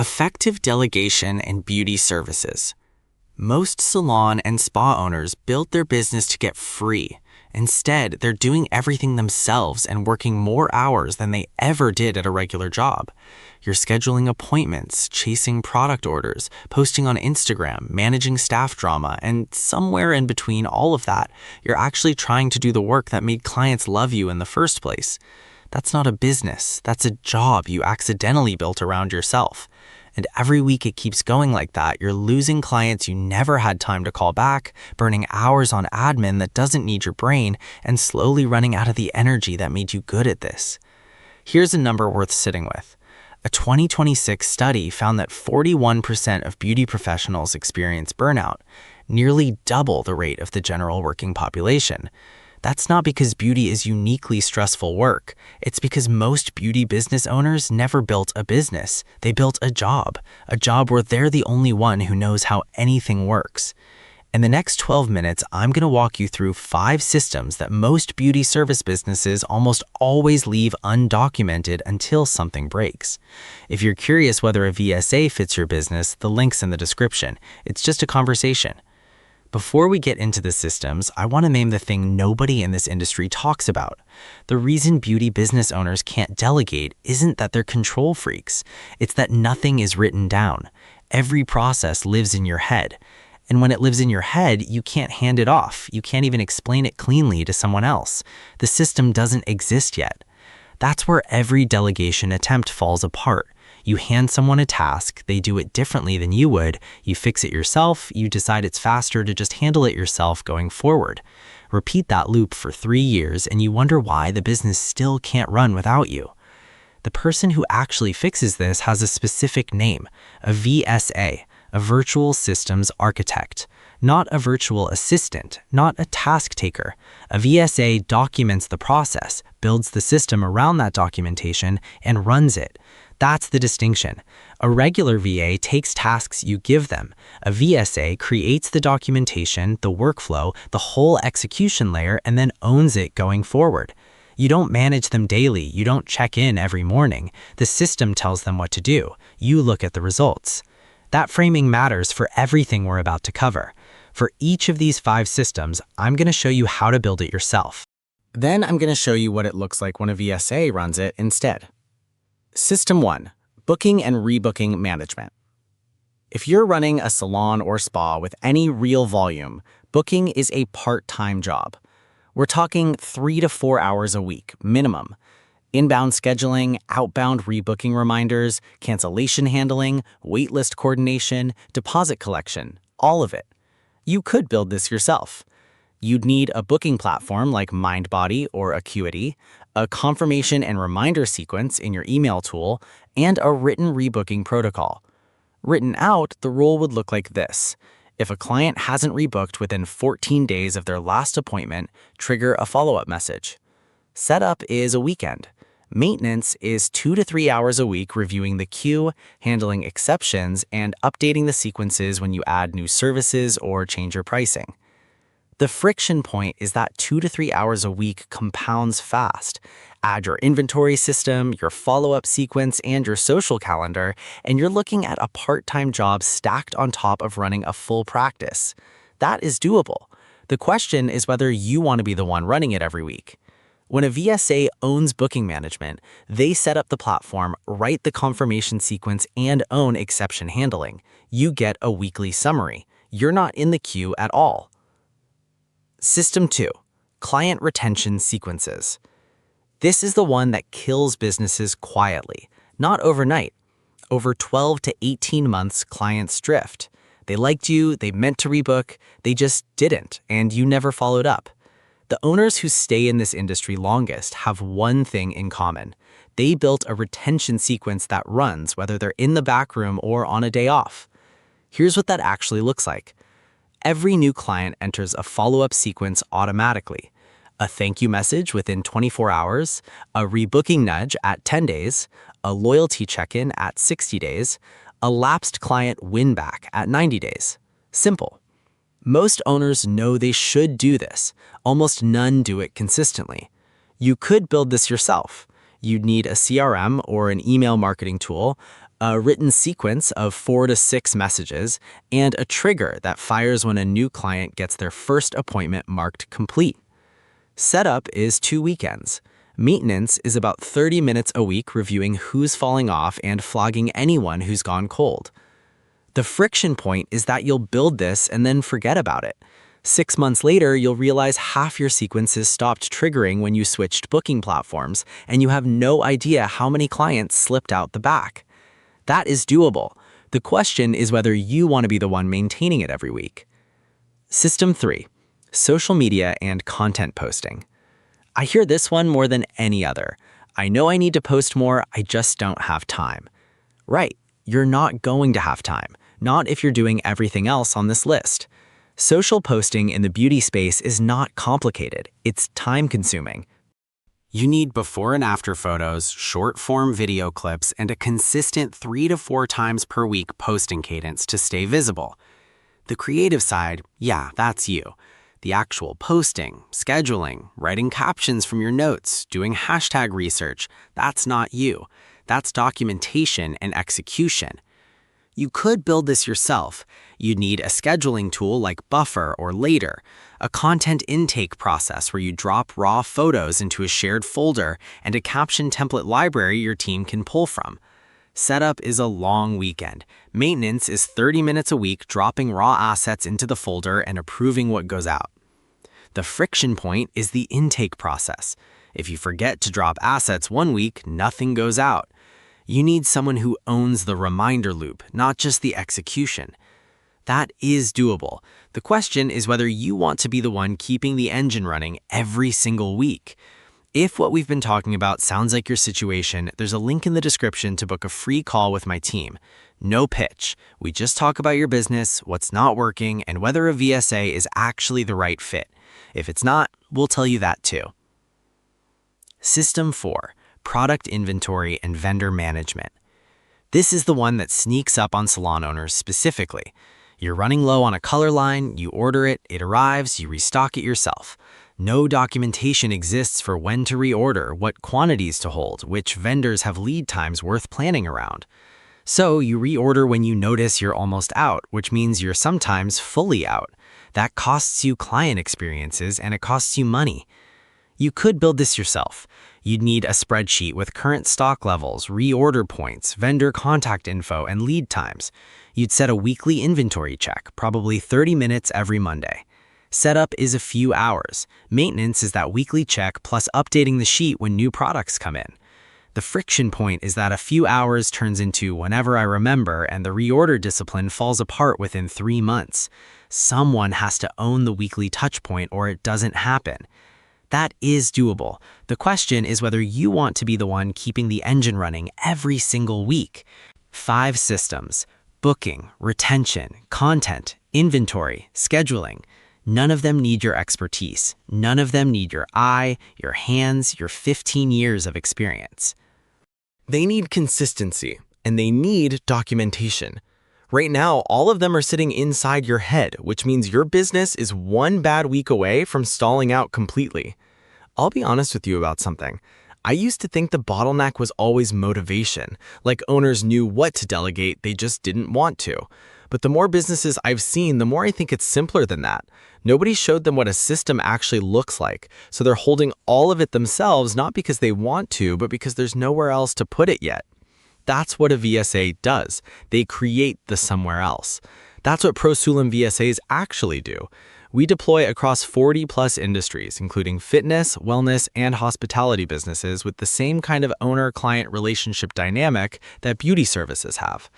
Effective delegation in beauty services. Most salon and spa owners built their business to get free. Instead, they're doing everything themselves and working more hours than they ever did at a regular job. You're scheduling appointments, chasing product orders, posting on Instagram, managing staff drama, and somewhere in between all of that, you're actually trying to do the work that made clients love you in the first place. That's not a business. That's a job you accidentally built around yourself. And every week it keeps going like that. You're losing clients you never had time to call back, burning hours on admin that doesn't need your brain, and slowly running out of the energy that made you good at this. Here's a number worth sitting with. A 2026 study found that 41% of beauty professionals experience burnout, nearly double the rate of the general working population. That's not because beauty is uniquely stressful work. It's because most beauty business owners never built a business. They built a job where they're the only one who knows how anything works. In the next 12 minutes, I'm going to walk you through 5 systems that most beauty service businesses almost always leave undocumented until something breaks. If you're curious whether a VSA fits your business, the link's in the description. It's just a conversation. Before we get into the systems, I want to name the thing nobody in this industry talks about. The reason beauty business owners can't delegate isn't that they're control freaks. It's that nothing is written down. Every process lives in your head. And when it lives in your head, you can't hand it off. You can't even explain it cleanly to someone else. The system doesn't exist yet. That's where every delegation attempt falls apart. You hand someone a task, they do it differently than you would, you fix it yourself, you decide it's faster to just handle it yourself going forward. Repeat that loop for 3 years and you wonder why the business still can't run without you. The person who actually fixes this has a specific name, a VSA, a virtual systems architect, not a virtual assistant, not a task taker. A VSA documents the process, builds the system around that documentation, and runs it. That's the distinction. A regular VA takes tasks you give them. A VSA creates the documentation, the workflow, the whole execution layer, and then owns it going forward. You don't manage them daily. You don't check in every morning. The system tells them what to do. You look at the results. That framing matters for everything we're about to cover. For each of these 5 systems, I'm going to show you how to build it yourself. Then I'm going to show you what it looks like when a VSA runs it instead. System 1, Booking and Rebooking Management. If you're running a salon or spa with any real volume, booking is a part-time job. We're talking 3 to 4 hours a week, minimum. Inbound scheduling, outbound rebooking reminders, cancellation handling, waitlist coordination, deposit collection, all of it. You could build this yourself. You'd need a booking platform like Mindbody or Acuity, a confirmation and reminder sequence in your email tool, and a written rebooking protocol. Written out, the rule would look like this. If a client hasn't rebooked within 14 days of their last appointment, trigger a follow-up message. Setup is a weekend. Maintenance is 2 to 3 hours a week reviewing the queue, handling exceptions, and updating the sequences when you add new services or change your pricing. The friction point is that 2 to 3 hours a week compounds fast. Add your inventory system, your follow-up sequence, and your social calendar, and you're looking at a part-time job stacked on top of running a full practice. That is doable. The question is whether you want to be the one running it every week. When a VSA owns booking management, they set up the platform, write the confirmation sequence, and own exception handling. You get a weekly summary. You're not in the queue at all. System 2, Client Retention Sequences. This is the one that kills businesses quietly, not overnight. Over 12 to 18 months, clients drift. They liked you, they meant to rebook, they just didn't, and you never followed up. The owners who stay in this industry longest have one thing in common. They built a retention sequence that runs whether they're in the back room or on a day off. Here's what that actually looks like. Every new client enters a follow-up sequence automatically. A thank you message within 24 hours, a rebooking nudge at 10 days, a loyalty check-in at 60 days, a lapsed client win-back at 90 days. Simple. Most owners know they should do this. Almost none do it consistently. You could build this yourself. You'd need a CRM or an email marketing tool, a written sequence of 4 to 6 messages, and a trigger that fires when a new client gets their first appointment marked complete. Setup is 2 weekends. Maintenance is about 30 minutes a week reviewing who's falling off and flogging anyone who's gone cold. The friction point is that you'll build this and then forget about it. 6 months later, you'll realize half your sequences stopped triggering when you switched booking platforms, and you have no idea how many clients slipped out the back. That is doable. The question is whether you want to be the one maintaining it every week. System 3. Social media and content posting. I hear this one more than any other. I know I need to post more, I just don't have time. Right, you're not going to have time, not if you're doing everything else on this list. Social posting in the beauty space is not complicated, it's time-consuming. You need before and after photos, short-form video clips, and a consistent 3 to 4 times per week posting cadence to stay visible. The creative side, yeah, that's you. The actual posting, scheduling, writing captions from your notes, doing hashtag research, that's not you. That's documentation and execution. You could build this yourself. You'd need a scheduling tool like Buffer or Later, a content intake process where you drop raw photos into a shared folder, and a caption template library your team can pull from. Setup is a long weekend. Maintenance is 30 minutes a week dropping raw assets into the folder and approving what goes out. The friction point is the intake process. If you forget to drop assets one week, nothing goes out. You need someone who owns the reminder loop, not just the execution. That is doable. The question is whether you want to be the one keeping the engine running every single week. If what we've been talking about sounds like your situation, there's a link in the description to book a free call with my team. No pitch. We just talk about your business, what's not working, and whether a VSA is actually the right fit. If it's not, we'll tell you that too. System 4. Product inventory and vendor management. This is the one that sneaks up on salon owners specifically. You're running low on a color line, you order it, it arrives, you restock it yourself. No documentation exists for when to reorder, what quantities to hold, which vendors have lead times worth planning around. So you reorder when you notice you're almost out, which means you're sometimes fully out. That costs you client experiences and it costs you money. You could build this yourself. You'd need a spreadsheet with current stock levels, reorder points, vendor contact info, and lead times. You'd set a weekly inventory check, probably 30 minutes every Monday. Setup is a few hours. Maintenance is that weekly check plus updating the sheet when new products come in. The friction point is that a few hours turns into whenever I remember, and the reorder discipline falls apart within 3 months. Someone has to own the weekly touchpoint or it doesn't happen. That is doable. The question is whether you want to be the one keeping the engine running every single week. 5 systems: booking, retention, content, inventory, scheduling. None of them need your expertise. None of them need your eye, your hands, your 15 years of experience. They need consistency, and they need documentation. Right now, all of them are sitting inside your head, which means your business is one bad week away from stalling out completely. I'll be honest with you about something. I used to think the bottleneck was always motivation, like owners knew what to delegate, they just didn't want to. But the more businesses I've seen, the more I think it's simpler than that. Nobody showed them what a system actually looks like, so they're holding all of it themselves, not because they want to, but because there's nowhere else to put it yet. That's what a VSA does. They create the somewhere else. That's what Sulum VSAs actually do. We deploy across 40+ industries, including fitness, wellness, and hospitality businesses with the same kind of owner-client relationship dynamic that beauty services have.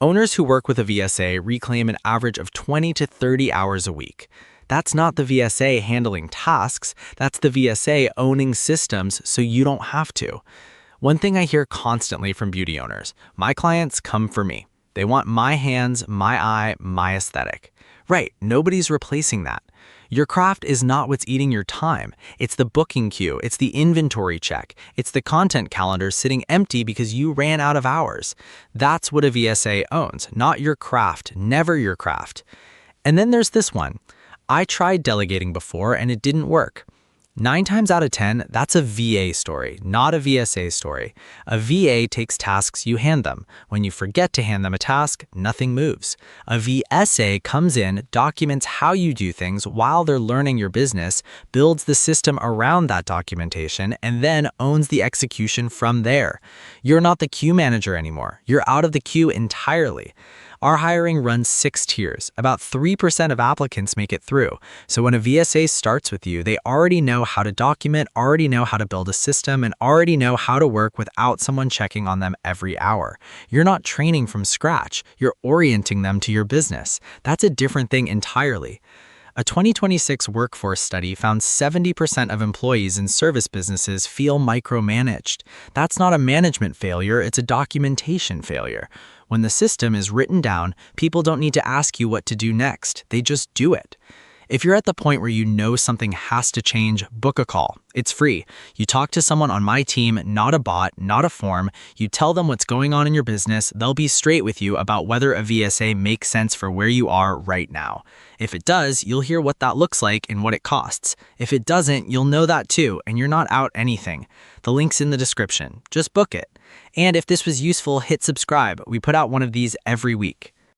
Owners who work with a VSA reclaim an average of 20 to 30 hours a week. That's not the VSA handling tasks, that's the VSA owning systems so you don't have to. One thing I hear constantly from beauty owners: my clients come for me. They want my hands, my eye, my aesthetic. Right, nobody's replacing that. Your craft is not what's eating your time. It's the booking queue, it's the inventory check, it's the content calendar sitting empty because you ran out of hours. That's what a VSA owns, not your craft, never your craft. And then there's this one. I tried delegating before and it didn't work. 9 times out of 10, that's a VA story, not a VSA story. A VA takes tasks you hand them. When you forget to hand them a task, nothing moves. A VSA comes in, documents how you do things while they're learning your business, builds the system around that documentation, and then owns the execution from there. You're not the queue manager anymore. You're out of the queue entirely. Our hiring runs 6 tiers. About 3% of applicants make it through. So when a VSA starts with you, they already know how to document, already know how to build a system, and already know how to work without someone checking on them every hour. You're not training from scratch. You're orienting them to your business. That's a different thing entirely. A 2026 workforce study found 70% of employees in service businesses feel micromanaged. That's not a management failure, it's a documentation failure. When the system is written down, people don't need to ask you what to do next. They just do it. If you're at the point where you know something has to change, book a call. It's free. You talk to someone on my team, not a bot, not a form. You tell them what's going on in your business. They'll be straight with you about whether a VSA makes sense for where you are right now. If it does, you'll hear what that looks like and what it costs. If it doesn't, you'll know that too, and you're not out anything. The link's in the description. Just book it. And if this was useful, hit subscribe. We put out one of these every week.